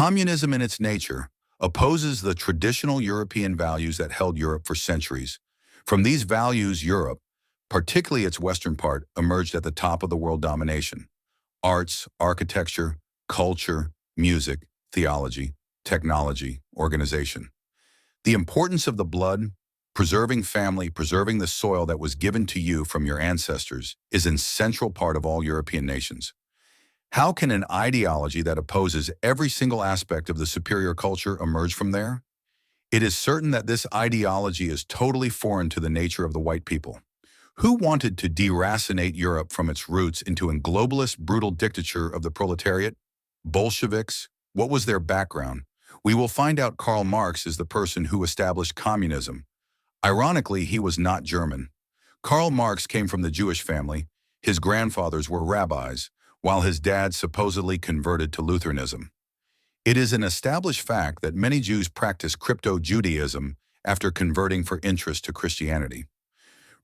Communism in its nature opposes the traditional European values that held Europe for centuries. From these values, Europe, particularly its western part, emerged at the top of the world domination. Arts, architecture, culture, music, theology, technology, organization. The importance of the blood, preserving family, preserving the soil that was given to you from your ancestors, is an central part of all European nations. How can an ideology that opposes every single aspect of the superior culture emerge from there? It is certain that this ideology is totally foreign to the nature of the white people. Who wanted to deracinate Europe from its roots into a globalist, brutal dictature of the proletariat? Bolsheviks? What was their background? We will find out. Karl Marx is the person who established communism. Ironically, he was not German. Karl Marx came from the Jewish family. His grandfathers were rabbis, while his dad supposedly converted to Lutheranism. It is an established fact that many Jews practice crypto-Judaism after converting for interest to Christianity.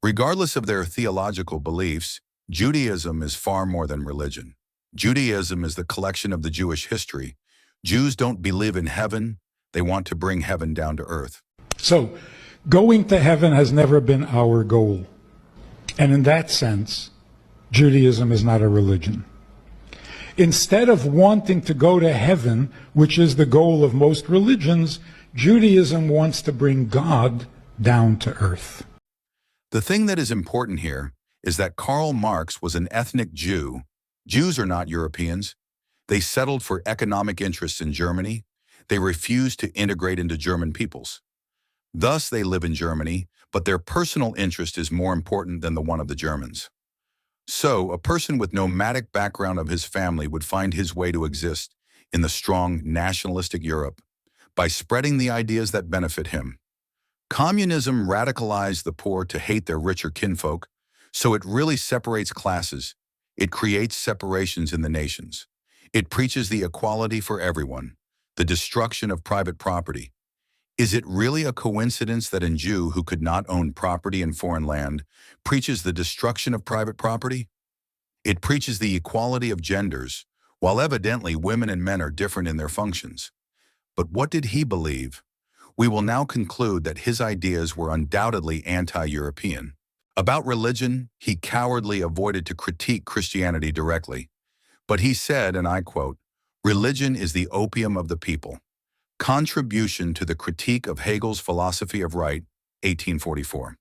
Regardless of their theological beliefs, Judaism is far more than religion. Judaism is the collection of the Jewish history. Jews don't believe in heaven, they want to bring heaven down to earth. So, going to heaven has never been our goal. And in that sense, Judaism is not a religion. Instead of wanting to go to heaven, which is the goal of most religions, Judaism wants to bring God down to earth. The thing that is important here is that Karl Marx was an ethnic Jew. Jews are not Europeans. They settled for economic interests in Germany. They refused to integrate into German peoples. Thus, they live in Germany, but their personal interest is more important than the one of the Germans. So, a person with nomadic background of his family would find his way to exist in the strong nationalistic Europe by spreading the ideas that benefit him. Communism radicalized the poor to hate their richer kinfolk, so it really separates classes. It creates separations in the nations. It preaches the equality for everyone, the destruction of private property. Is it really a coincidence that a Jew who could not own property in foreign land preaches the destruction of private property? It preaches the equality of genders, while evidently women and men are different in their functions. But what did he believe? We will now conclude that his ideas were undoubtedly anti-European. About religion, he cowardly avoided to critique Christianity directly. But he said, and I quote, "Religion is the opium of the people." Contribution to the Critique of Hegel's Philosophy of Right, 1844.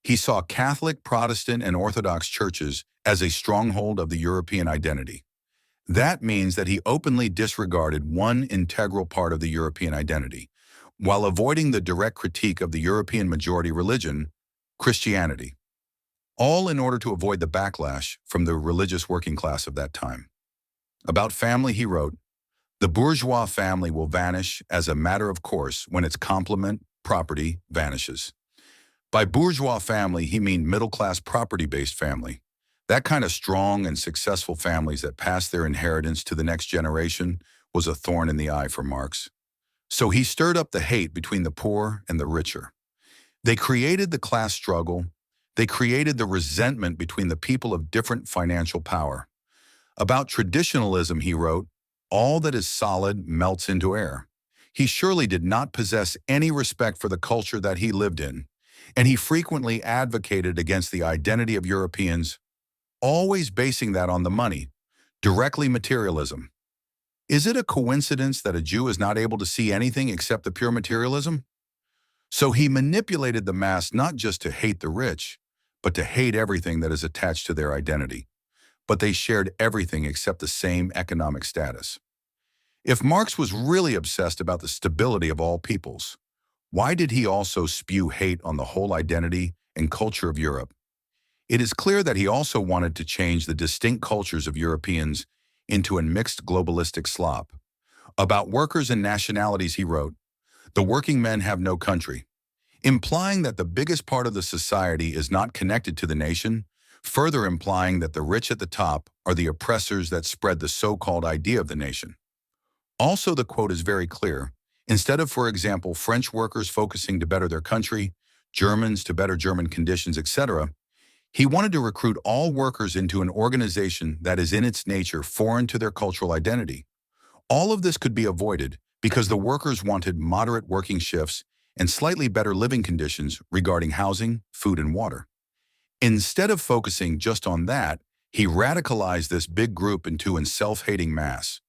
He saw Catholic, Protestant, and Orthodox churches as a stronghold of the European identity. That means that he openly disregarded one integral part of the European identity, while avoiding the direct critique of the European majority religion, Christianity. All in order to avoid the backlash from the religious working class of that time. About family, he wrote, "The bourgeois family will vanish as a matter of course when its complement, property, vanishes." By bourgeois family, he means middle-class property-based family. That kind of strong and successful families that pass their inheritance to the next generation was a thorn in the eye for Marx. So he stirred up the hate between the poor and the richer. They created the class struggle. They created the resentment between the people of different financial power. About traditionalism, he wrote, "All that is solid melts into air." He surely did not possess any respect for the culture that he lived in, and he frequently advocated against the identity of Europeans, always basing that on the money, directly materialism. Is it a coincidence that a Jew is not able to see anything except the pure materialism? So he manipulated the mass not just to hate the rich, but to hate everything that is attached to their identity. But they shared everything except the same economic status. If Marx was really obsessed about the stability of all peoples, why did he also spew hate on the whole identity and culture of Europe? It is clear that he also wanted to change the distinct cultures of Europeans into a mixed globalistic slop. About workers and nationalities, he wrote, "The working men have no country," implying that the biggest part of the society is not connected to the nation, further implying that the rich at the top are the oppressors that spread the so-called idea of the nation. Also, the quote is very clear. Instead of, for example, French workers focusing to better their country, Germans to better German conditions, etc., he wanted to recruit all workers into an organization that is in its nature foreign to their cultural identity. All of this could be avoided because the workers wanted moderate working shifts and slightly better living conditions regarding housing, food, and water. Instead of focusing just on that, he radicalized this big group into a self-hating mass.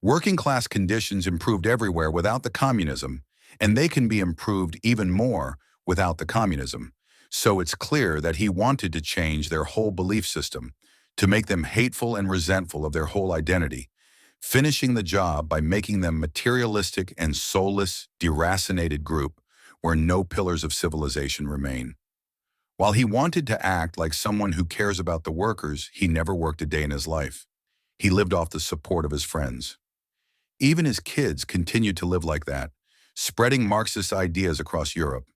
Working class conditions improved everywhere without the communism, and they can be improved even more without the communism. So it's clear that he wanted to change their whole belief system, to make them hateful and resentful of their whole identity, finishing the job by making them materialistic and soulless, deracinated group where no pillars of civilization remain. While he wanted to act like someone who cares about the workers, he never worked a day in his life. He lived off the support of his friends. Even his kids continued to live like that, spreading Marxist ideas across Europe.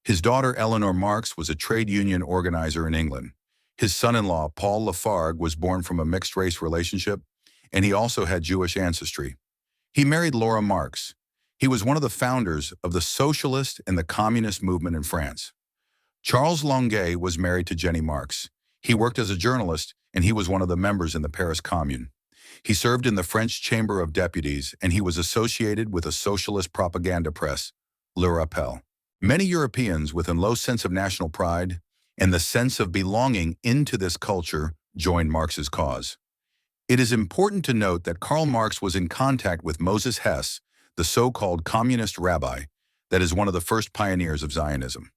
His daughter Eleanor Marx was a trade union organizer in England. His son-in-law, Paul Lafargue, was born from a mixed-race relationship, and he also had Jewish ancestry. He married Laura Marx. He was one of the founders of the socialist and the communist movement in France. Charles Longuet was married to Jenny Marx. He worked as a journalist, and he was one of the members in the Paris Commune. He served in the French Chamber of Deputies, and he was associated with a socialist propaganda press, Le Rappel. Many Europeans with a low sense of national pride and the sense of belonging into this culture joined Marx's cause. It is important to note that Karl Marx was in contact with Moses Hess, the so-called communist rabbi that is one of the first pioneers of Zionism.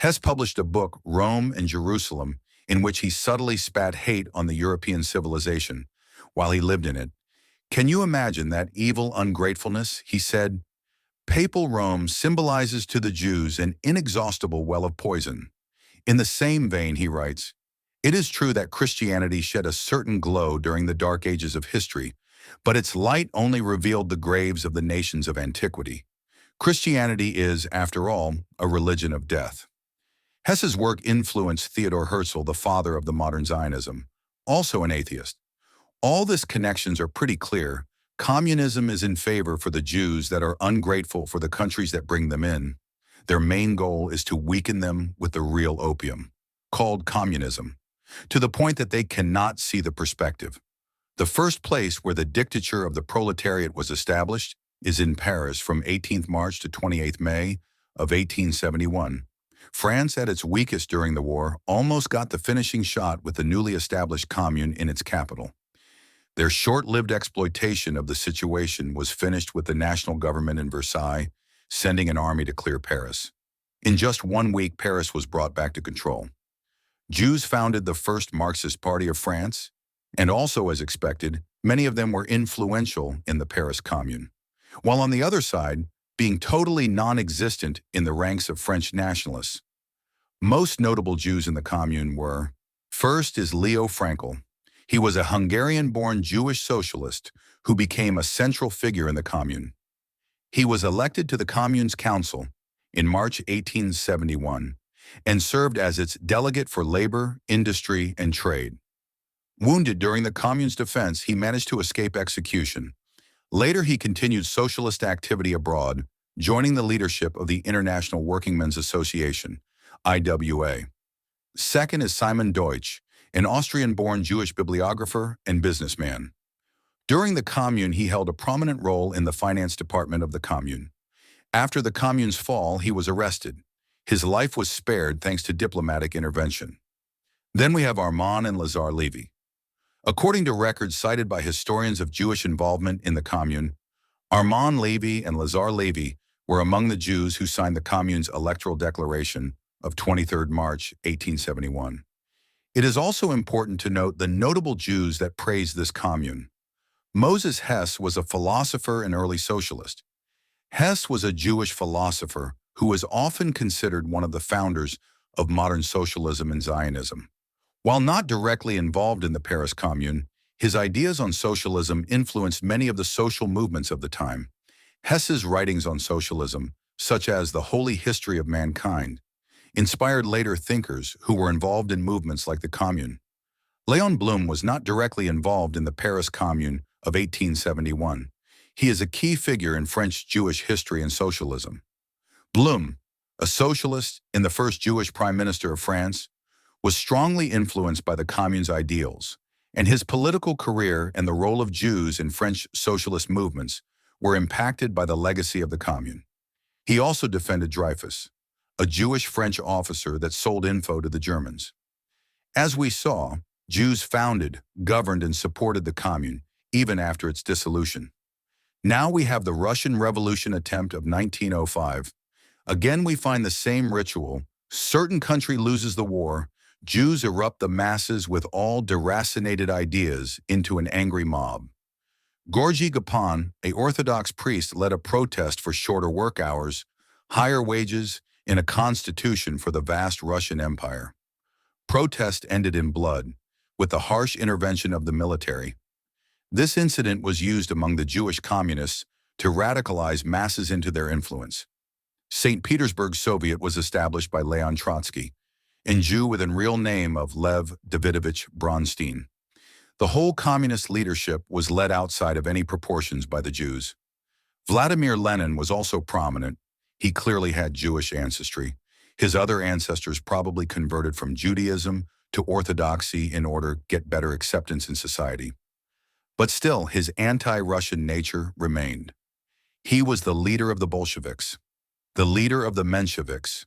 Hess published a book, Rome and Jerusalem, in which he subtly spat hate on the European civilization while he lived in it. Can you imagine that evil ungratefulness? He said, "Papal Rome symbolizes to the Jews an inexhaustible well of poison." In the same vein, he writes, "It is true that Christianity shed a certain glow during the dark ages of history, but its light only revealed the graves of the nations of antiquity. Christianity is, after all, a religion of death." Hess's work influenced Theodor Herzl, the father of the modern Zionism, also an atheist. All these connections are pretty clear. Communism is in favor for the Jews that are ungrateful for the countries that bring them in. Their main goal is to weaken them with the real opium, called communism, to the point that they cannot see the perspective. The first place where the dictature of the proletariat was established is in Paris from 18th March to 28th May of 1871. France, at its weakest during the war, almost got the finishing shot with the newly established commune in its capital. Their short-lived exploitation of the situation was finished with the national government in Versailles sending an army to clear Paris. In just 1 week, Paris was brought back to control. Jews founded the first Marxist party of France, and also, as expected, many of them were influential in the Paris Commune, while on the other side, being totally non-existent in the ranks of French nationalists. Most notable Jews in the Commune were, first is Leo Frankel. He was a Hungarian-born Jewish socialist who became a central figure in the Commune. He was elected to the Commune's council in March 1871 and served as its delegate for labor, industry, and trade. Wounded during the Commune's defense, he managed to escape execution. Later, he continued socialist activity abroad, joining the leadership of the International Workingmen's Association, IWA. Second is Simon Deutsch, an Austrian-born Jewish bibliographer and businessman. During the Commune, he held a prominent role in the finance department of the Commune. After the Commune's fall, he was arrested. His life was spared thanks to diplomatic intervention. Then we have Armand and Lazar Levy. According to records cited by historians of Jewish involvement in the Commune, Armand Levy and Lazar Levy were among the Jews who signed the Commune's electoral declaration of 23 March 1871. It is also important to note the notable Jews that praised this Commune. Moses Hess was a philosopher and early socialist. Hess was a Jewish philosopher who is often considered one of the founders of modern socialism and Zionism. While not directly involved in the Paris Commune, his ideas on socialism influenced many of the social movements of the time. Hess's writings on socialism, such as The Holy History of Mankind, inspired later thinkers who were involved in movements like the Commune. Léon Blum was not directly involved in the Paris Commune of 1871. He is a key figure in French Jewish history and socialism. Blum, a socialist and the first Jewish prime minister of France, was strongly influenced by the Commune's ideals, and his political career and the role of Jews in French socialist movements were impacted by the legacy of the Commune. He also defended Dreyfus, a Jewish French officer that sold info to the Germans. As we saw, Jews founded, governed, and supported the Commune, even after its dissolution. Now we have the Russian Revolution attempt of 1905. Again, we find the same ritual. Certain country loses the war, Jews erupt the masses with all deracinated ideas into an angry mob. Gorgy Gapon, a Orthodox priest, led a protest for shorter work hours, higher wages, and a constitution for the vast Russian Empire. Protest ended in blood, with the harsh intervention of the military. This incident was used among the Jewish communists to radicalize masses into their influence. St. Petersburg Soviet was established by Leon Trotsky, a Jew with a real name of Lev Davidovich Bronstein. The whole communist leadership was led outside of any proportions by the Jews. Vladimir Lenin was also prominent. He clearly had Jewish ancestry. His other ancestors probably converted from Judaism to Orthodoxy in order to get better acceptance in society. But still, his anti-Russian nature remained. He was the leader of the Bolsheviks, the leader of the Mensheviks.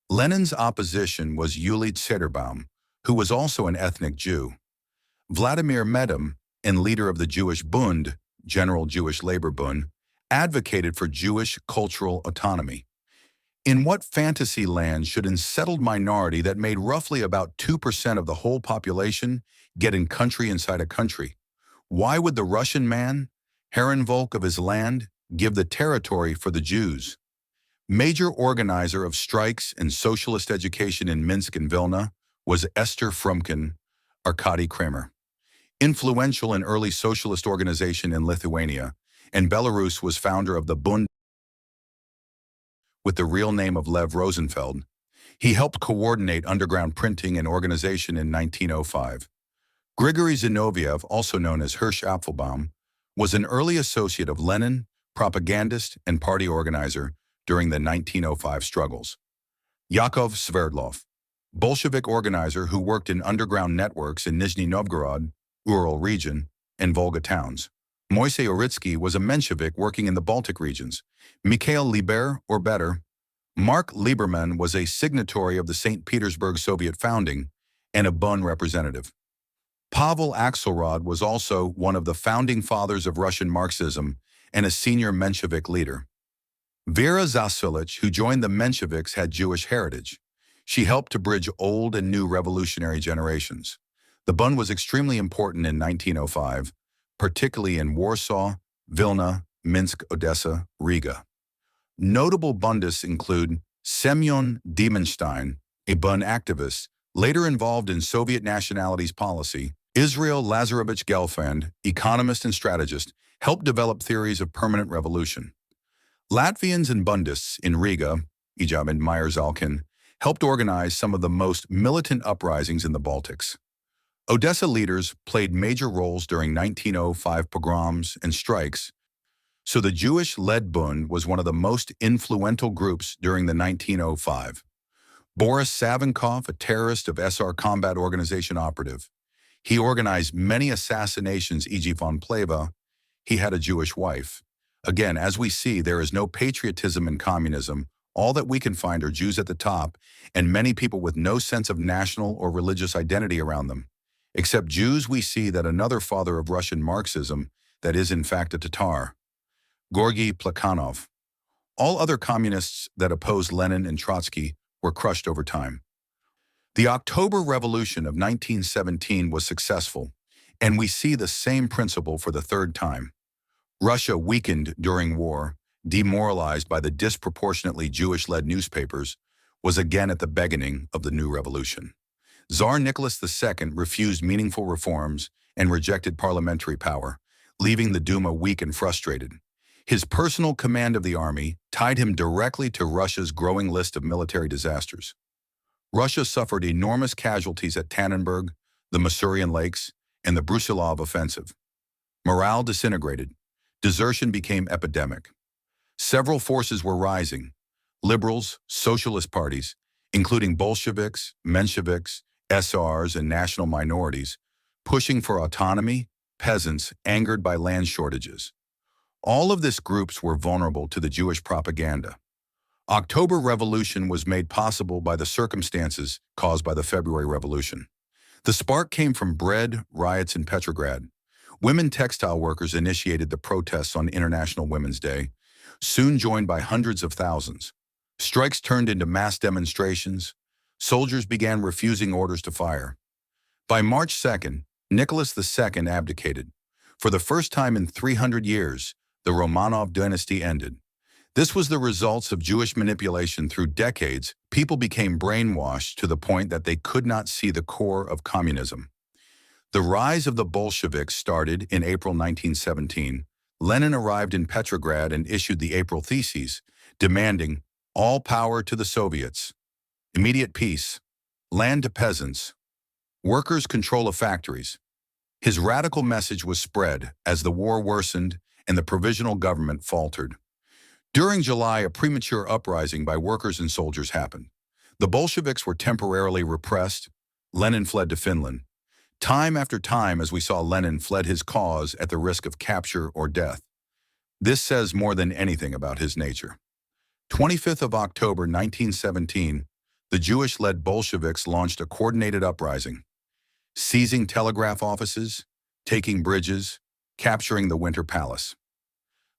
Lenin's opposition was Yuli Tsederbaum, who was also an ethnic Jew. Vladimir Medem, and leader of the Jewish Bund, General Jewish Labor Bund, advocated for Jewish cultural autonomy. In what fantasy land should a settled minority that made roughly about 2% of the whole population get in country inside a country? Why would the Russian man, Herrenvolk of his land, give the territory for the Jews? Major organizer of strikes and socialist education in Minsk and Vilna was Esther Frumkin, Arkady Kramer. Influential in early socialist organization in Lithuania, and Belarus, was founder of the Bund with the real name of Lev Rosenfeld. He helped coordinate underground printing and organization in 1905. Grigory Zinoviev, also known as Hirsch Apfelbaum, was an early associate of Lenin, propagandist, and party organizer during the 1905 struggles. Yakov Sverdlov, Bolshevik organizer who worked in underground networks in Nizhny Novgorod, Ural region, and Volga towns. Moisey Uritsky was a Menshevik working in the Baltic regions. Mikhail Liber, or better, Mark Lieberman, was a signatory of the St. Petersburg Soviet founding and a Bonn representative. Pavel Axelrod was also one of the founding fathers of Russian Marxism and a senior Menshevik leader. Vera Zasulich, who joined the Mensheviks, had Jewish heritage. She helped to bridge old and new revolutionary generations. The Bund was extremely important in 1905, particularly in Warsaw, Vilna, Minsk, Odessa, Riga. Notable Bundists include Semyon Diemenstein, a Bund activist, later involved in Soviet nationalities policy. Israel Lazarevich Gelfand, economist and strategist, helped develop theories of permanent revolution. Latvians and Bundists in Riga, Ijab and Meyer Zalkin, helped organize some of the most militant uprisings in the Baltics. Odessa leaders played major roles during 1905 pogroms and strikes, so the Jewish-led Bund was one of the most influential groups during the 1905. Boris Savinkov, a terrorist of SR Combat Organization operative. He organized many assassinations, e.g. von Pleva. He had a Jewish wife. Again, as we see, there is no patriotism in communism. All that we can find are Jews at the top, and many people with no sense of national or religious identity around them. Except Jews, we see that another father of Russian Marxism that is in fact a Tatar, Georgy Plekhanov. All other communists that opposed Lenin and Trotsky were crushed over time. The October Revolution of 1917 was successful, and we see the same principle for the third time. Russia, weakened during war, demoralized by the disproportionately Jewish-led newspapers, was again at the beginning of the new revolution. Tsar Nicholas II refused meaningful reforms and rejected parliamentary power, leaving the Duma weak and frustrated. His personal command of the army tied him directly to Russia's growing list of military disasters. Russia suffered enormous casualties at Tannenberg, the Masurian Lakes, and the Brusilov offensive. Morale disintegrated. Desertion became epidemic. Several forces were rising: liberals, socialist parties, including Bolsheviks, Mensheviks, SRs, and national minorities, pushing for autonomy, peasants angered by land shortages. All of these groups were vulnerable to the Jewish propaganda. October Revolution was made possible by the circumstances caused by the February Revolution. The spark came from bread riots in Petrograd. Women textile workers initiated the protests on International Women's Day, soon joined by hundreds of thousands. Strikes turned into mass demonstrations. Soldiers began refusing orders to fire. By March 2nd, Nicholas II abdicated. For the first time in 300 years, the Romanov dynasty ended. This was the results of Jewish manipulation through decades. People became brainwashed to the point that they could not see the core of communism. The rise of the Bolsheviks started in April 1917. Lenin arrived in Petrograd and issued the April Theses, demanding all power to the Soviets, immediate peace, land to peasants, workers' control of factories. His radical message was spread as the war worsened and the provisional government faltered. During July, a premature uprising by workers and soldiers happened. The Bolsheviks were temporarily repressed. Lenin fled to Finland. Time after time, as we saw, Lenin fled his cause at the risk of capture or death. This says more than anything about his nature. 25th of October 1917, the Jewish-led Bolsheviks launched a coordinated uprising, seizing telegraph offices, taking bridges, capturing the Winter Palace.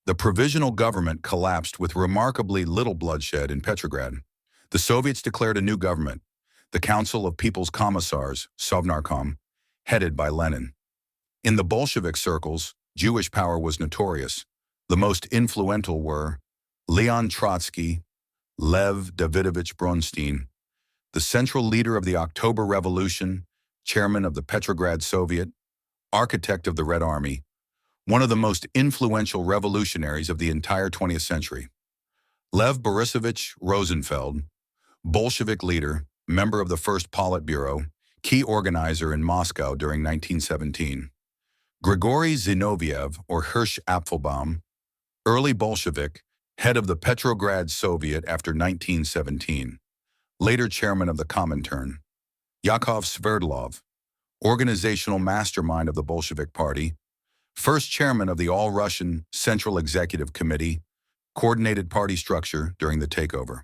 The provisional government collapsed with remarkably little bloodshed in Petrograd. The Soviets declared a new government, the Council of People's Commissars, Sovnarkom, headed by Lenin. In the Bolshevik circles, Jewish power was notorious. The most influential were Leon Trotsky, Lev Davidovich Bronstein, the central leader of the October Revolution, chairman of the Petrograd Soviet, architect of the Red Army, one of the most influential revolutionaries of the entire 20th century. Lev Borisovich Rosenfeld, Bolshevik leader, member of the First Politburo, key organizer in Moscow during 1917. Grigory Zinoviev, or Hirsch Apfelbaum, early Bolshevik, head of the Petrograd Soviet after 1917, later chairman of the Comintern. Yakov Sverdlov, organizational mastermind of the Bolshevik Party, first chairman of the All-Russian Central Executive Committee, coordinated party structure during the takeover.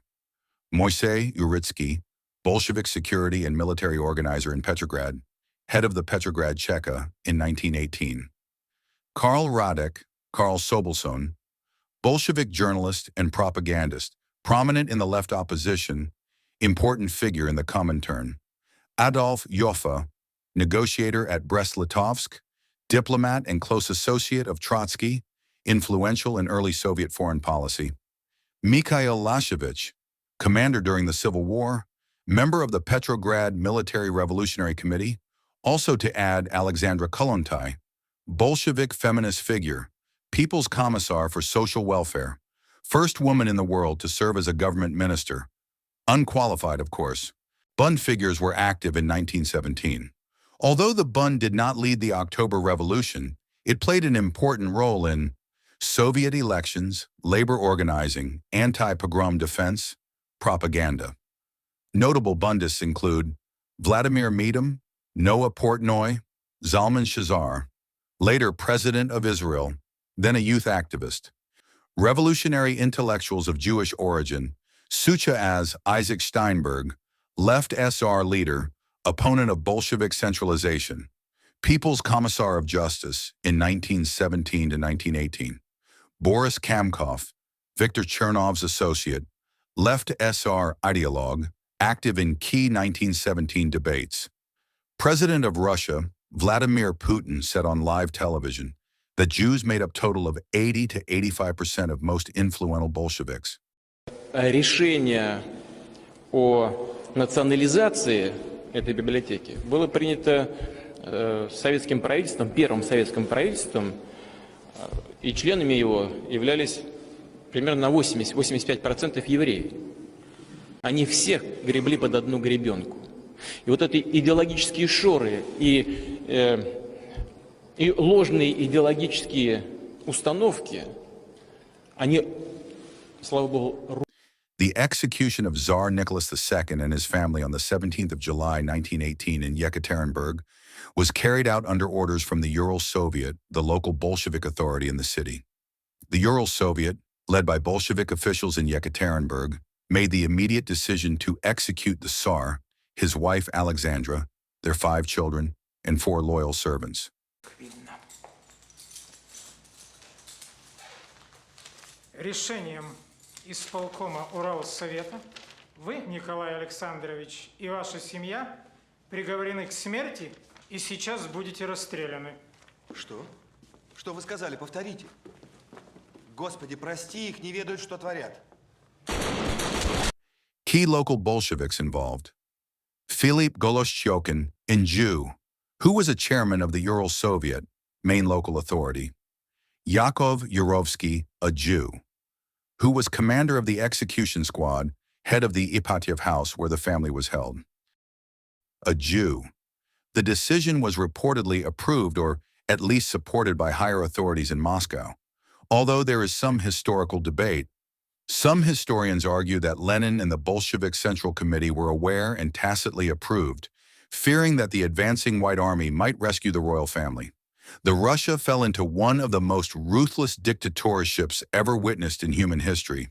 Moisey Uritsky, Bolshevik security and military organizer in Petrograd, head of the Petrograd Cheka in 1918. Karl Radek, Karl Sobelson, Bolshevik journalist and propagandist, prominent in the left opposition, important figure in the Comintern. Adolf Joffe, negotiator at Brest-Litovsk, diplomat and close associate of Trotsky, influential in early Soviet foreign policy. Mikhail Lashevich, commander during the Civil War, member of the Petrograd Military Revolutionary Committee, also to add Alexandra Kollontai, Bolshevik feminist figure, People's Commissar for Social Welfare, first woman in the world to serve as a government minister, unqualified of course. Bund figures were active in 1917. Although the Bund did not lead the October Revolution, it played an important role in Soviet elections, labor organizing, anti-pogrom defense, propaganda. Notable Bundists include Vladimir Medem, Noah Portnoy, Zalman Shazar, later President of Israel, then a youth activist. Revolutionary intellectuals of Jewish origin, such as Isaac Steinberg, left SR leader, opponent of Bolshevik centralization, People's Commissar of Justice in 1917 to 1918. Boris Kamkov, Viktor Chernov's associate, left SR ideologue, active in key 1917 debates. President of Russia, Vladimir Putin, said on live television that Jews made up total of 80 to 85% of most influential Bolsheviks. Решение о национализации этой библиотеки было принято советским правительством, первым советским правительством, и членами его являлись примерно на 80-85% евреи. Они всех гребли под одну гребенку. И вот эти идеологические шоры и ложные идеологические установки, они, слава богу, The execution of Tsar Nicholas II and his family on the 17th of July 1918 in Yekaterinburg was carried out under orders from the Ural Soviet, the local Bolshevik authority in the city. The Ural Soviet, led by Bolshevik officials in Yekaterinburg, made the immediate decision to execute the Tsar, his wife Alexandra, their 5 children, and 4 loyal servants. Решением исполкома Уралсовета вы, Николай Александрович, и ваша семья приговорены к смерти и сейчас будете расстреляны. Что? Что вы сказали? Повторите. Господи, прости их, не ведают, что творят. Key local Bolsheviks involved: Philip Goloshchokhin, a Jew, who was a chairman of the Ural Soviet, main local authority; Yakov Yurovsky, a Jew, who was commander of the execution squad, head of the Ipatiev house where the family was held. A Jew. The decision was reportedly approved or at least supported by higher authorities in Moscow, although there is some historical debate. Some historians argue that Lenin and the Bolshevik Central Committee were aware and tacitly approved, fearing that the advancing White Army might rescue the royal family. The Russia fell into one of the most ruthless dictatorships ever witnessed in human history.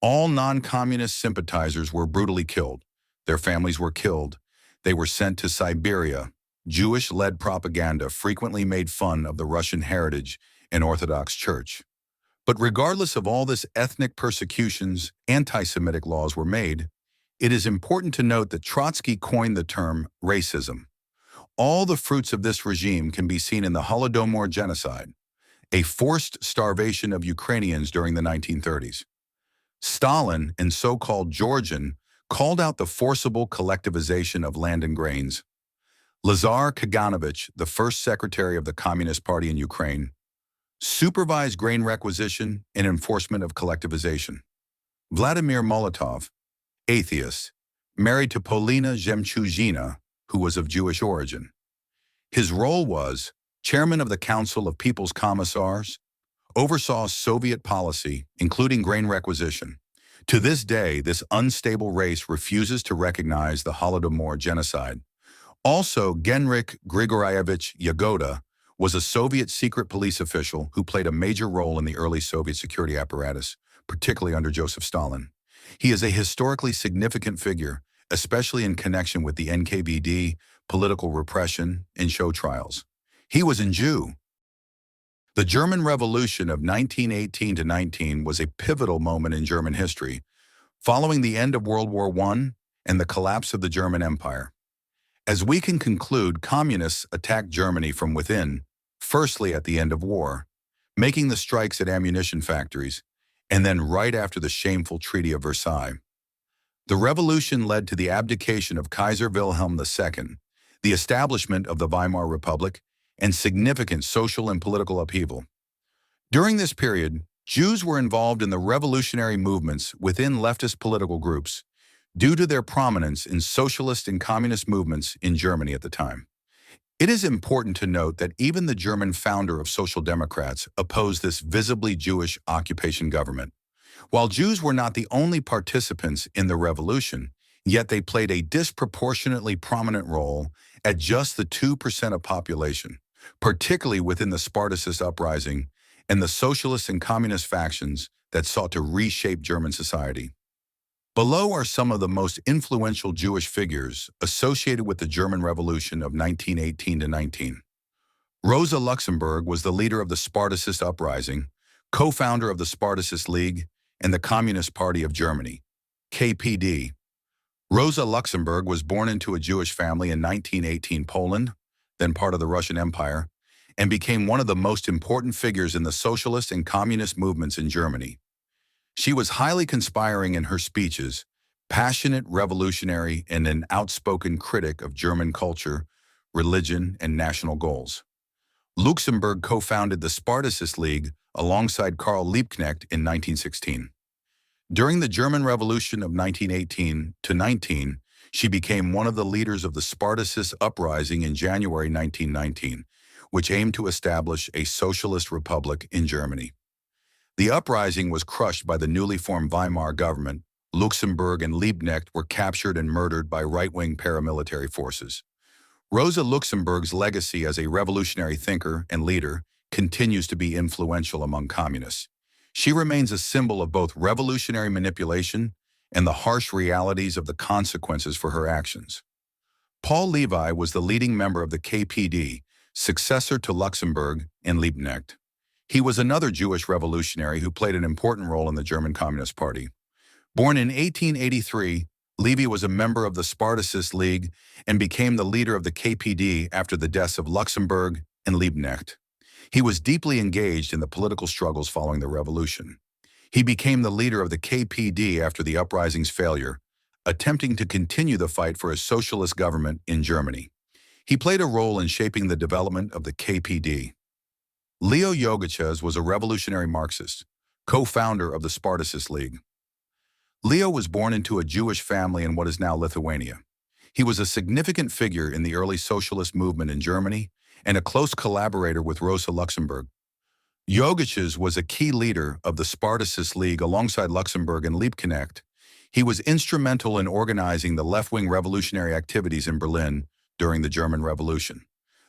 All non-communist sympathizers were brutally killed. Their families were killed. They were sent to Siberia. Jewish-led propaganda frequently made fun of the Russian heritage and Orthodox Church. But regardless of all this ethnic persecutions, anti-Semitic laws were made. It is important to note that Trotsky coined the term racism. All the fruits of this regime can be seen in the Holodomor genocide, a forced starvation of Ukrainians during the 1930s. Stalin and so-called Georgian called out the forcible collectivization of land and grains. Lazar Kaganovich, the first secretary of the Communist Party in Ukraine, supervised grain requisition and enforcement of collectivization. Vladimir Molotov, atheist, married to Polina Zemchuzhina, who was of Jewish origin. His role was chairman of the Council of People's Commissars, oversaw Soviet policy, including grain requisition. To this day, this unstable race refuses to recognize the Holodomor genocide. Also, Genrikh Grigorievich Yagoda was a Soviet secret police official who played a major role in the early Soviet security apparatus, particularly under Joseph Stalin. He is a historically significant figure, especially in connection with the NKVD, political repression, and show trials. He was a Jew. The German Revolution of 1918 to 19 was a pivotal moment in German history, following the end of World War I and the collapse of the German Empire. As we can conclude, communists attacked Germany from within, firstly at the end of war, making the strikes at ammunition factories, and then right after the shameful Treaty of Versailles. The revolution led to the abdication of Kaiser Wilhelm II, the establishment of the Weimar Republic, and significant social and political upheaval. During this period, Jews were involved in the revolutionary movements within leftist political groups, due to their prominence in socialist and communist movements in Germany at the time. It is important to note that even the German founder of Social Democrats opposed this visibly Jewish occupation government. While Jews were not the only participants in the revolution, yet they played a disproportionately prominent role at just the 2% of population, particularly within the Spartacist uprising and the socialist and communist factions that sought to reshape German society. Below are some of the most influential Jewish figures associated with the German Revolution of 1918 to 19. Rosa Luxemburg was the leader of the Spartacist uprising, co-founder of the Spartacist League and the Communist Party of Germany, KPD. Rosa Luxemburg was born into a Jewish family in 1918 Poland, then part of the Russian Empire, and became one of the most important figures in the socialist and communist movements in Germany. She was highly conspiring in her speeches, passionate revolutionary, and an outspoken critic of German culture, religion, and national goals. Luxemburg co-founded the Spartacist League alongside Karl Liebknecht in 1916. During the German Revolution of 1918 to 19, she became one of the leaders of the Spartacist uprising in January 1919, which aimed to establish a socialist republic in Germany. The uprising was crushed by the newly formed Weimar government, Luxemburg, and Liebknecht were captured and murdered by right-wing paramilitary forces. Rosa Luxemburg's legacy as a revolutionary thinker and leader continues to be influential among communists. She remains a symbol of both revolutionary manipulation and the harsh realities of the consequences for her actions. Paul Levi was the leading member of the KPD, successor to Luxemburg and Liebknecht. He was another Jewish revolutionary who played an important role in the German Communist Party. Born in 1883, Levy was a member of the Spartacist League and became the leader of the KPD after the deaths of Luxemburg and Liebknecht. He was deeply engaged in the political struggles following the revolution. He became the leader of the KPD after the uprising's failure, attempting to continue the fight for a socialist government in Germany. He played a role in shaping the development of the KPD. Leo Yogachez was a revolutionary Marxist, co-founder of the Spartacist League. Leo was born into a Jewish family in what is now Lithuania. He was a significant figure in the early socialist movement in Germany and a close collaborator with Rosa Luxemburg. Yogachez was a key leader of the Spartacist League alongside Luxemburg and Liebknecht. He was instrumental in organizing the left-wing revolutionary activities in Berlin during the German Revolution.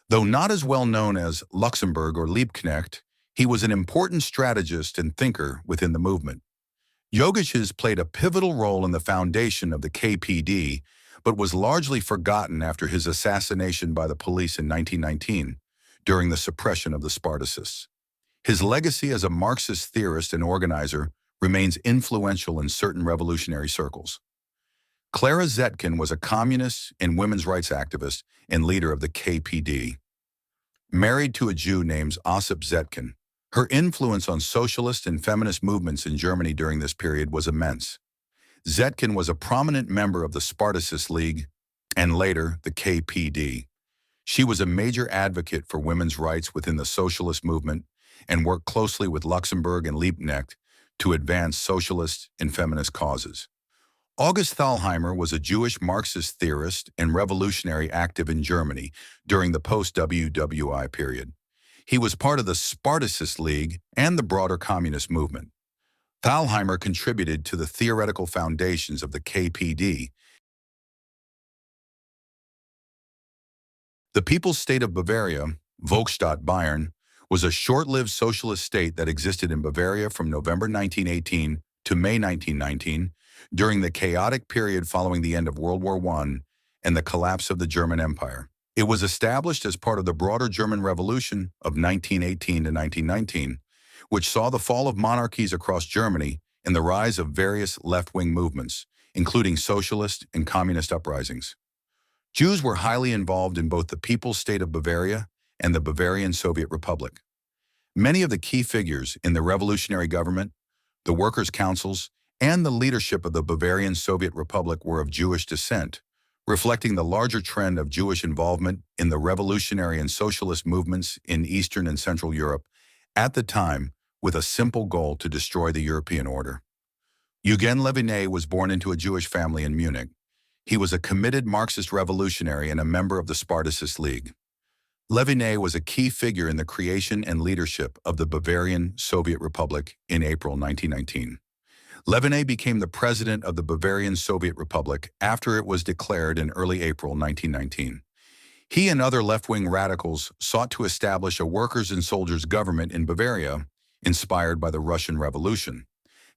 Though not as well known as Luxemburg or Liebknecht, he was an important strategist and thinker within the movement. Yogachez played a pivotal role in the foundation of the KPD, but was largely forgotten after his assassination by the police in 1919, during the suppression of the Spartacists. His legacy as a Marxist theorist and organizer remains influential in certain revolutionary circles. Clara Zetkin was a communist and women's rights activist and leader of the KPD. Married to a Jew named Osip Zetkin, her influence on socialist and feminist movements in Germany during this period was immense. Zetkin was a prominent member of the Spartacist League and later the KPD. She was a major advocate for women's rights within the socialist movement and worked closely with Luxemburg and Liebknecht to advance socialist and feminist causes. August Thalheimer was a Jewish Marxist theorist and revolutionary active in Germany during the post-WWI period. He was part of the Spartacist League and the broader communist movement. Thalheimer contributed to the theoretical foundations of the KPD. The People's State of Bavaria, Volksstaat Bayern, was a short-lived socialist state that existed in Bavaria from November 1918 to May 1919, during the chaotic period following the end of World War I and the collapse of the German Empire. It was established as part of the broader German Revolution of 1918 to 1919, which saw the fall of monarchies across Germany and the rise of various left-wing movements, including socialist and communist uprisings. Jews were highly involved in both the People's State of Bavaria and the Bavarian Soviet Republic. Many of the key figures in the revolutionary government, the workers' councils, and the leadership of the Bavarian Soviet Republic were of Jewish descent, reflecting the larger trend of Jewish involvement in the revolutionary and socialist movements in Eastern and Central Europe at the time, with a simple goal to destroy the European order. Eugen Leviné was born into a Jewish family in Munich. He was a committed Marxist revolutionary and a member of the Spartacist League. Leviné was a key figure in the creation and leadership of the Bavarian Soviet Republic in April 1919. Leviné became the president of the Bavarian Soviet Republic after it was declared in early April 1919. He and other left-wing radicals sought to establish a workers' and soldiers' government in Bavaria, inspired by the Russian Revolution.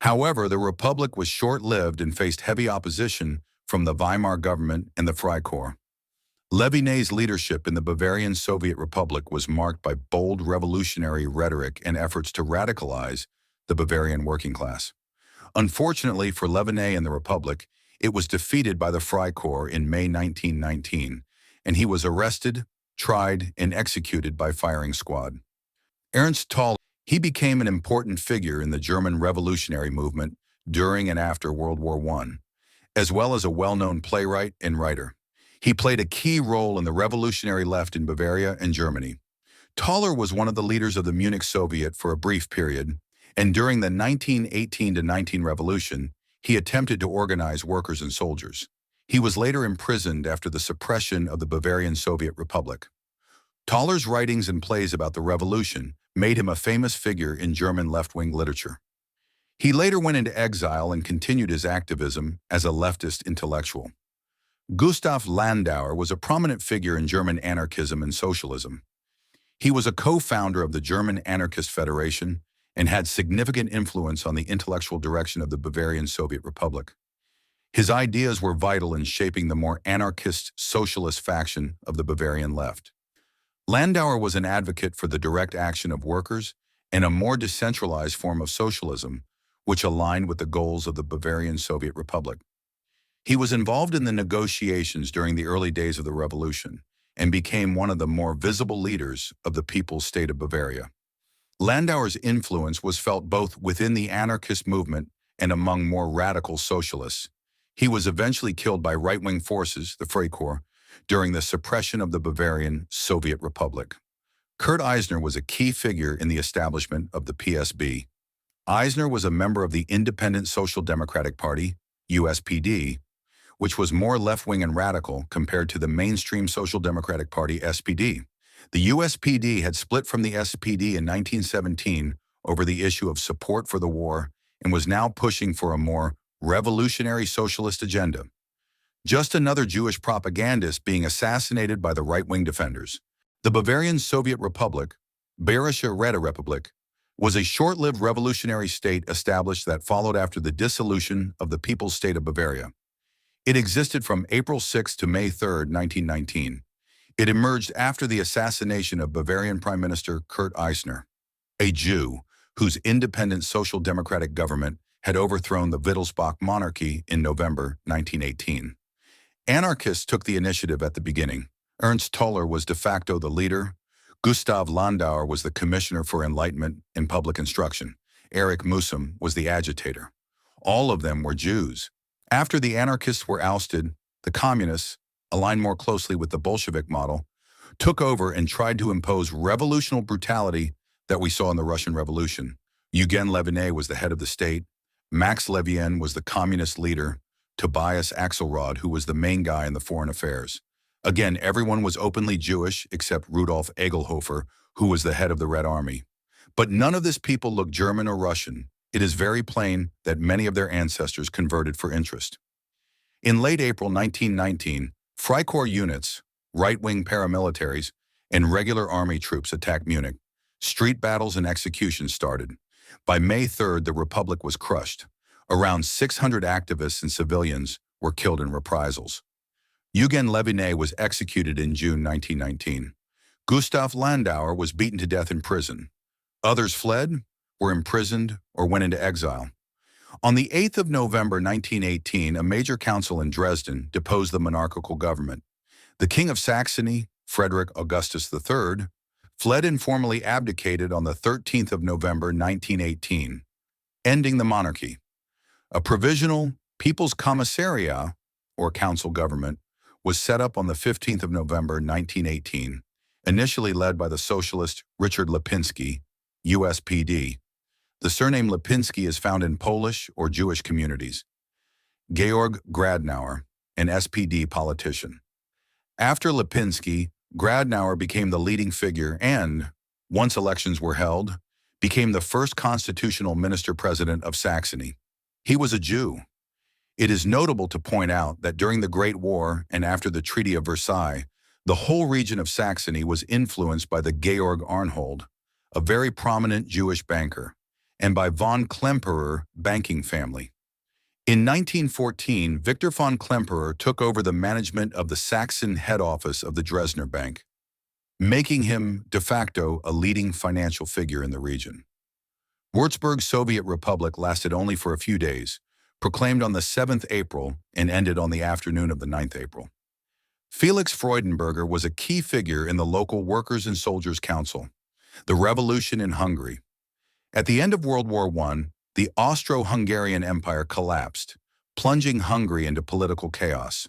However, the republic was short-lived and faced heavy opposition from the Weimar government and the Freikorps. Leviné's leadership in the Bavarian Soviet Republic was marked by bold revolutionary rhetoric and efforts to radicalize the Bavarian working class. Unfortunately for Leviné and the Republic, it was defeated by the Freikorps in May 1919, and he was arrested, tried, and executed by firing squad. Ernst Toll, he became an important figure in the German revolutionary movement during and after World War I, as well as a well-known playwright and writer. He played a key role in the revolutionary left in Bavaria and Germany. Toller was one of the leaders of the Munich Soviet for a brief period, and during the 1918-19 revolution, he attempted to organize workers and soldiers. He was later imprisoned after the suppression of the Bavarian Soviet Republic. Toller's writings and plays about the revolution made him a famous figure in German left-wing literature. He later went into exile and continued his activism as a leftist intellectual. Gustav Landauer was a prominent figure in German anarchism and socialism. He was a co-founder of the German Anarchist Federation and had significant influence on the intellectual direction of the Bavarian Soviet Republic. His ideas were vital in shaping the more anarchist socialist faction of the Bavarian left. Landauer was an advocate for the direct action of workers and a more decentralized form of socialism, which aligned with the goals of the Bavarian Soviet Republic. He was involved in the negotiations during the early days of the revolution and became one of the more visible leaders of the People's State of Bavaria. Landauer's influence was felt both within the anarchist movement and among more radical socialists. He was eventually killed by right-wing forces, the Freikorps, during the suppression of the Bavarian Soviet Republic. Kurt Eisner was a key figure in the establishment of the PSB. Eisner was a member of the Independent Social Democratic Party, USPD, which was more left-wing and radical compared to the mainstream Social Democratic Party, SPD. The USPD had split from the SPD in 1917 over the issue of support for the war and was now pushing for a more revolutionary socialist agenda. Just another Jewish propagandist being assassinated by the right-wing defenders. The Bavarian Soviet Republic, Bayerische Räterepublik, was a short-lived revolutionary state established that followed after the dissolution of the People's State of Bavaria. It existed from April 6 to May 3, 1919. It emerged after the assassination of Bavarian Prime Minister Kurt Eisner, a Jew whose independent social democratic government had overthrown the Wittelsbach monarchy in November 1918. Anarchists took the initiative at the beginning. Ernst Toller was de facto the leader. Gustav Landauer was the commissioner for enlightenment and public instruction. Erich Mühsam was the agitator. All of them were Jews. After the anarchists were ousted, the communists, aligned more closely with the Bolshevik model, took over and tried to impose revolutionary brutality that we saw in the Russian Revolution. Eugen Leviné was the head of the state. Max Levien was the communist leader. Tobias Axelrod, who was the main guy in the foreign affairs. Again, everyone was openly Jewish except Rudolf Egelhofer, who was the head of the Red Army. But none of these people looked German or Russian. It is very plain that many of their ancestors converted for interest. In late April 1919, Freikorps units, right-wing paramilitaries, and regular army troops attacked Munich. Street battles and executions started. By May 3rd, the Republic was crushed. Around 600 activists and civilians were killed in reprisals. Eugen Leviné was executed in June 1919. Gustav Landauer was beaten to death in prison. Others fled, were imprisoned, or went into exile. On the 8th of November 1918, a major council in Dresden deposed the monarchical government. The King of Saxony, Frederick Augustus III, fled and formally abdicated on the 13th of November 1918, ending the monarchy. A provisional People's Commissariat, or council government, was set up on the 15th of November 1918, initially led by the socialist Richard Lipinski, USPD. The surname Lipinski is found in Polish or Jewish communities. Georg Gradnauer, an SPD politician. After Lipinski, Gradnauer became the leading figure and, once elections were held, became the first constitutional minister-president of Saxony. He was a Jew. It is notable to point out that during the Great War and after the Treaty of Versailles, the whole region of Saxony was influenced by the Georg Arnhold, a very prominent Jewish banker, and by von Klemperer banking family. In 1914, Victor von Klemperer took over the management of the Saxon head office of the Dresdner Bank, making him de facto a leading financial figure in the region. Würzburg's Soviet Republic lasted only for a few days, proclaimed on the 7th April and ended on the afternoon of the 9th April. Felix Freudenberger was a key figure in the local Workers' and Soldiers' Council, the revolution in Hungary. At the end of World War I, the Austro-Hungarian Empire collapsed, plunging Hungary into political chaos.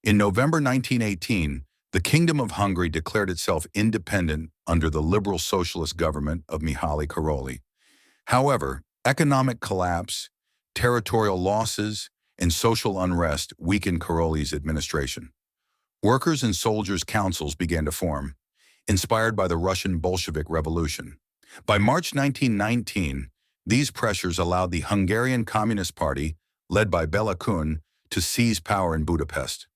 In November 1918, the Kingdom of Hungary declared itself independent under the liberal socialist government of Mihaly Karolyi. However, economic collapse, territorial losses, and social unrest weakened Karolyi's administration. Workers' and soldiers' councils began to form, inspired by the Russian Bolshevik Revolution. By March 1919, These pressures allowed the Hungarian Communist Party, led by Bela Kun, to seize power in Budapest.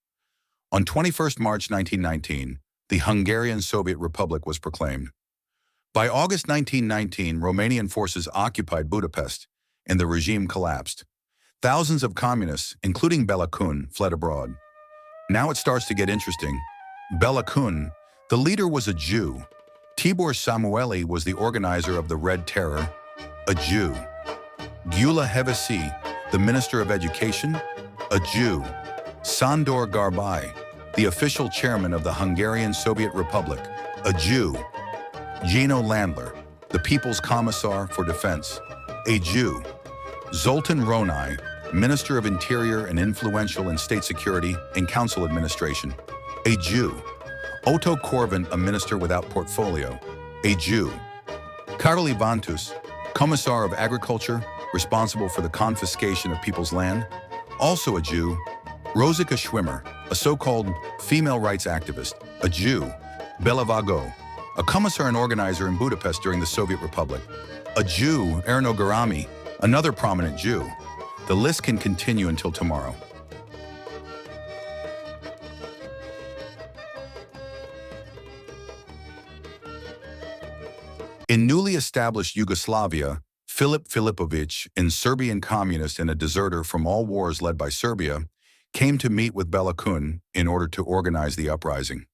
On 21 March 1919, the Hungarian Soviet Republic was proclaimed. By August 1919, Romanian forces occupied Budapest, and the regime collapsed. Thousands of communists, including Bela Kun, fled abroad. Now it starts to get interesting. Bela Kun, the leader, was a Jew. Tibor Samueli was the organizer of the Red Terror, a Jew. Gyula Hevesi, the Minister of Education, a Jew. Sandor Garbai, the official chairman of the Hungarian Soviet Republic, a Jew. Gino Landler, the People's Commissar for Defense, a Jew. Zoltan Ronai, Minister of Interior and influential in state security and council administration, a Jew. Otto Korvin, a minister without portfolio, a Jew. Karol Ivantus, Commissar of Agriculture, responsible for the confiscation of people's land, also a Jew. Rosika Schwimmer, a so-called female rights activist, a Jew. Bela Vago, a commissar and organizer in Budapest during the Soviet Republic, a Jew. Erno Garami, another prominent Jew. The list can continue until tomorrow. In newly established Yugoslavia, Filip Filipović, a Serbian communist and a deserter from all wars led by Serbia, came to meet with Bela Kun in order to organize the uprising.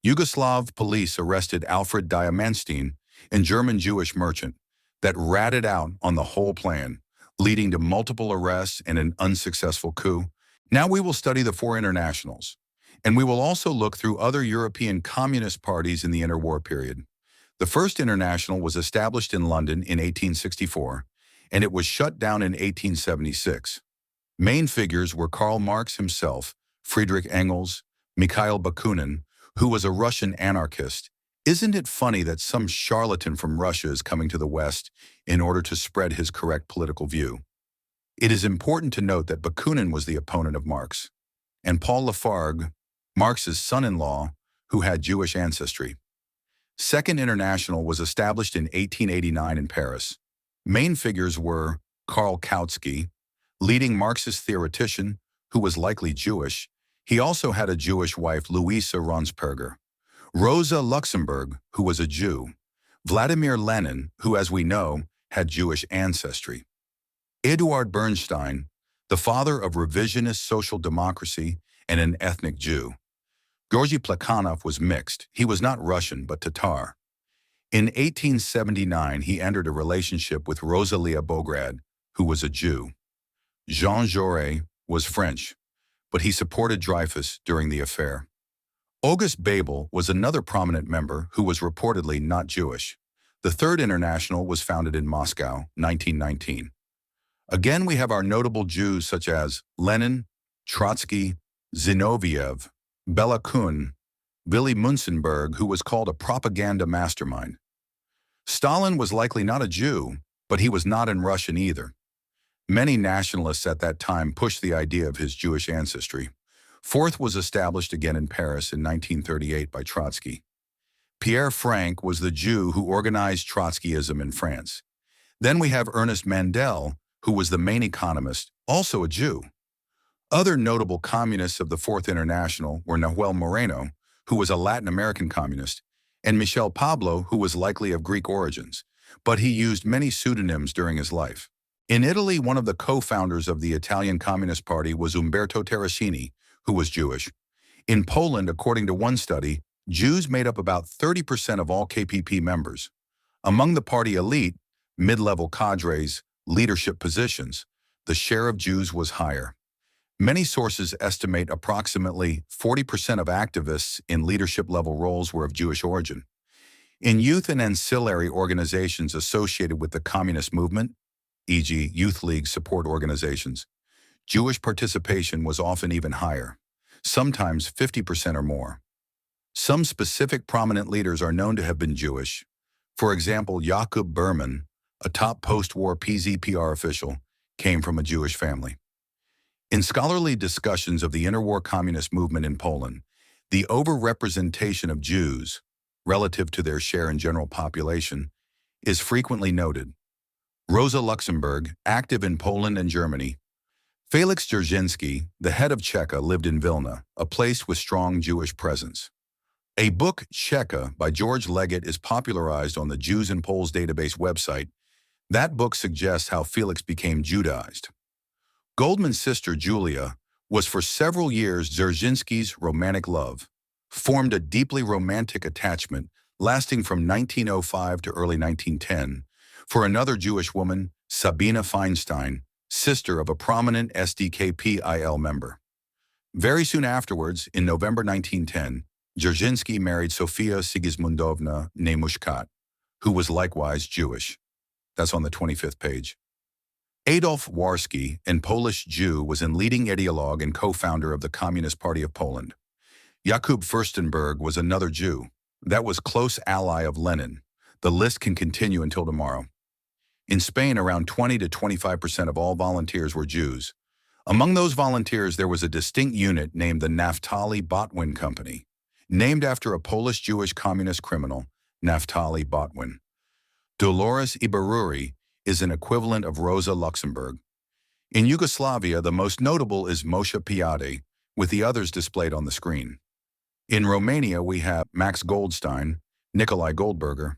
Yugoslav police arrested Alfred Diamanstein, a German Jewish merchant, that ratted out on the whole plan, leading to multiple arrests and an unsuccessful coup. Now we will study the four internationals, and we will also look through other European communist parties in the interwar period. The first international was established in London in 1864, and it was shut down in 1876. Main figures were Karl Marx himself, Friedrich Engels, Mikhail Bakunin, who was a Russian anarchist. Isn't it funny that some charlatan from Russia is coming to the West in order to spread his correct political view? It is important to note that Bakunin was the opponent of Marx, and Paul Lafargue, Marx's son-in-law, who had Jewish ancestry. Second International was established in 1889 in Paris. Main figures were Karl Kautsky, leading Marxist theoretician, who was likely Jewish. He also had a Jewish wife, Louisa Ronsperger. Rosa Luxemburg, who was a Jew. Vladimir Lenin, who, as we know, had Jewish ancestry. Eduard Bernstein, the father of revisionist social democracy and an ethnic Jew. Georgy Plekhanov was mixed. He was not Russian, but Tatar. In 1879, he entered a relationship with Rosalia Bograd, who was a Jew. Jean Jaurès was French, but he supported Dreyfus during the affair. August Bebel was another prominent member who was reportedly not Jewish. The Third International was founded in Moscow, 1919. Again, we have our notable Jews such as Lenin, Trotsky, Zinoviev, Bela Kun, Willy Munzenberg, who was called a propaganda mastermind. Stalin was likely not a Jew, but he was not in Russian either. Many nationalists at that time pushed the idea of his Jewish ancestry. Fourth was established again in Paris in 1938 by Trotsky. Pierre Frank was the Jew who organized Trotskyism in France. Then we have Ernest Mandel, who was the main economist, also a Jew. Other notable communists of the Fourth International were Nahuel Moreno, who was a Latin American communist, and Michel Pablo, who was likely of Greek origins, but he used many pseudonyms during his life. In Italy, one of the co-founders of the Italian Communist Party was Umberto Terracini, who was Jewish. In Poland, according to one study, Jews made up about 30% of all KPP members. Among the party elite, mid-level cadres, leadership positions, the share of Jews was higher. Many sources estimate approximately 40% of activists in leadership-level roles were of Jewish origin. In youth and ancillary organizations associated with the communist movement, e.g. youth league support organizations, Jewish participation was often even higher, sometimes 50% or more. Some specific prominent leaders are known to have been Jewish. For example, Jakob Berman, a top post-war PZPR official, came from a Jewish family. In scholarly discussions of the interwar communist movement in Poland, the overrepresentation of Jews, relative to their share in general population, is frequently noted. Rosa Luxemburg, active in Poland and Germany. Felix Dzerzhinsky, the head of Czechia, lived in Vilna, a place with strong Jewish presence. A book, Czechia, by George Leggett is popularized on the Jews and Poles database website. That book suggests how Felix became Judaized. Goldman's sister, Julia, was for several years Dzerzhinsky's romantic love, formed a deeply romantic attachment lasting from 1905 to early 1910 for another Jewish woman, Sabina Feinstein, sister of a prominent SDKPIL member. Very soon afterwards, in November 1910, Dzerzhinsky married Sofia Sigismundovna Nemushkat, who was likewise Jewish. That's on the 25th page. Adolf Warski, a Polish Jew, was a leading ideologue and co-founder of the Communist Party of Poland. Jakub Furstenberg was another Jew. That was close ally of Lenin. The list can continue until tomorrow. In Spain, around 20 to 25% of all volunteers were Jews. Among those volunteers, there was a distinct unit named the Naftali Botwin Company, named after a Polish-Jewish communist criminal, Naftali Botwin. Dolores Ibarruri is an equivalent of Rosa Luxemburg. In Yugoslavia, the most notable is Moshe Piade, with the others displayed on the screen. In Romania, we have Max Goldstein, Nikolai Goldberger.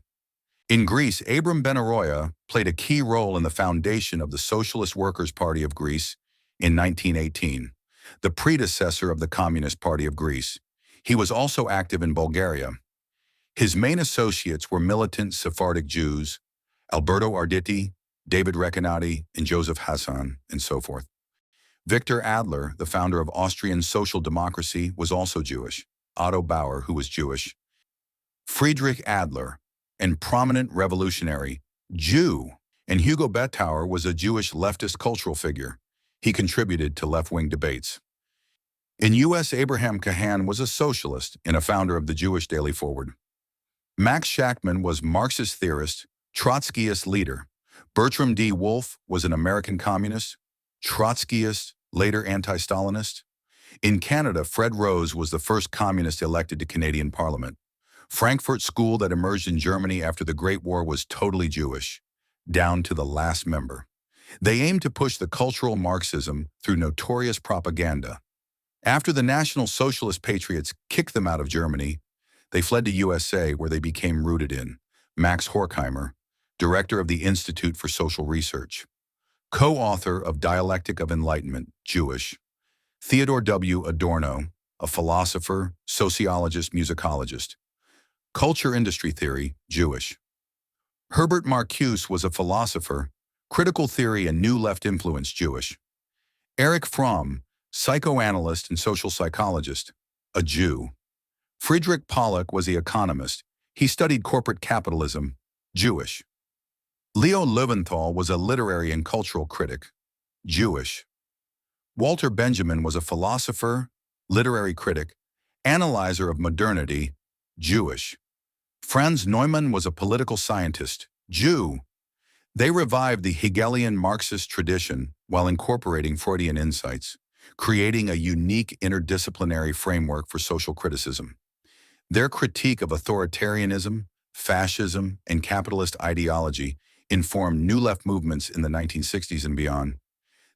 In Greece, Abram Benaroya played a key role in the foundation of the Socialist Workers' Party of Greece in 1918, the predecessor of the Communist Party of Greece. He was also active in Bulgaria. His main associates were militant Sephardic Jews, Alberto Arditi, David Recanati, and Joseph Hassan, and so forth. Victor Adler, the founder of Austrian Social Democracy, was also Jewish. Otto Bauer, who was Jewish. Friedrich Adler, a prominent revolutionary Jew, and Hugo Bettauer was a Jewish leftist cultural figure. He contributed to left-wing debates. In U.S., Abraham Cahan was a socialist and a founder of the Jewish Daily Forward. Max Shachtman was Marxist theorist, Trotskyist leader. Bertram D. Wolfe was an American communist, Trotskyist, later anti-Stalinist. In Canada, Fred Rose was the first communist elected to Canadian Parliament. Frankfurt School that emerged in Germany after the Great War was totally Jewish, down to the last member. They aimed to push the cultural Marxism through notorious propaganda. After the National Socialist Patriots kicked them out of Germany, they fled to USA, where they became rooted in. Max Horkheimer, director of the Institute for Social Research. Co-author of Dialectic of Enlightenment, Jewish. Theodore W. Adorno, a philosopher, sociologist, musicologist. Culture Industry Theory, Jewish. Herbert Marcuse was a philosopher, critical theory and new left influence, Jewish. Erich Fromm, psychoanalyst and social psychologist, a Jew. Friedrich Pollock was the economist. He studied corporate capitalism, Jewish. Leo Löwenthal was a literary and cultural critic, Jewish. Walter Benjamin was a philosopher, literary critic, analyzer of modernity, Jewish. Franz Neumann was a political scientist, Jew. They revived the Hegelian Marxist tradition while incorporating Freudian insights, creating a unique interdisciplinary framework for social criticism. Their critique of authoritarianism, fascism, and capitalist ideology informed new left movements in the 1960s and beyond.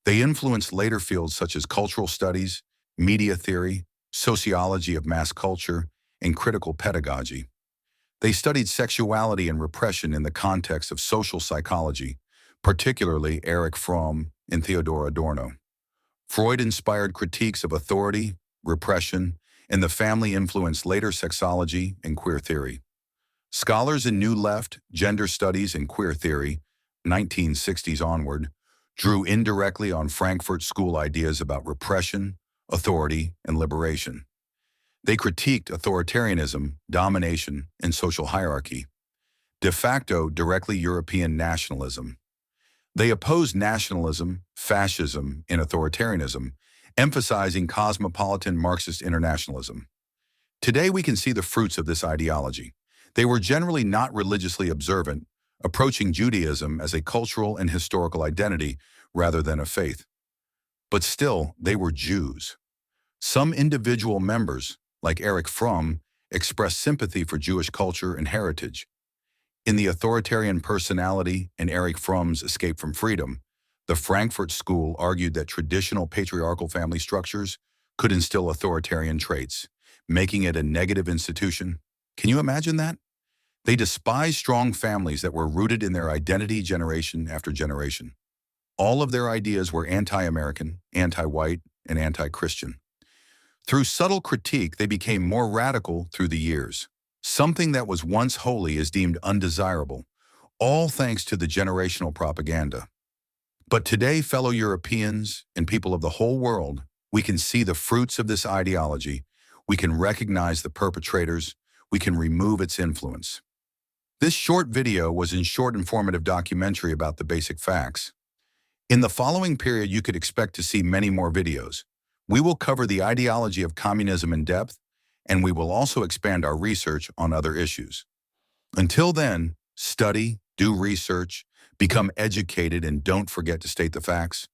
They influenced later fields such as cultural studies, media theory, sociology of mass culture, and critical pedagogy. They studied sexuality and repression in the context of social psychology, particularly Erich Fromm and Theodor Adorno. Freud-inspired critiques of authority, repression, and the family influenced later sexology and queer theory. Scholars in New Left, gender studies, and queer theory, 1960s onward, drew indirectly on Frankfurt School ideas about repression, authority, and liberation. They critiqued authoritarianism, domination, and social hierarchy. De facto, directly European nationalism. They opposed nationalism, fascism, and authoritarianism, emphasizing cosmopolitan Marxist internationalism. Today, we can see the fruits of this ideology. They were generally not religiously observant, approaching Judaism as a cultural and historical identity rather than a faith. But still, they were Jews. Some individual members, like Erich Fromm, expressed sympathy for Jewish culture and heritage. In The Authoritarian Personality and Erich Fromm's Escape from Freedom, the Frankfurt School argued that traditional patriarchal family structures could instill authoritarian traits, making it a negative institution. Can you imagine that? They despised strong families that were rooted in their identity generation after generation. All of their ideas were anti-American, anti-white, and anti-Christian. Through subtle critique, they became more radical through the years. Something that was once holy is deemed undesirable, all thanks to the generational propaganda. But today, fellow Europeans and people of the whole world, we can see the fruits of this ideology. We can recognize the perpetrators. We can remove its influence. This short video was a short informative documentary about the basic facts. In the following period, you could expect to see many more videos. We will cover the ideology of communism in depth, and we will also expand our research on other issues. Until then, study, do research, become educated, and don't forget to state the facts.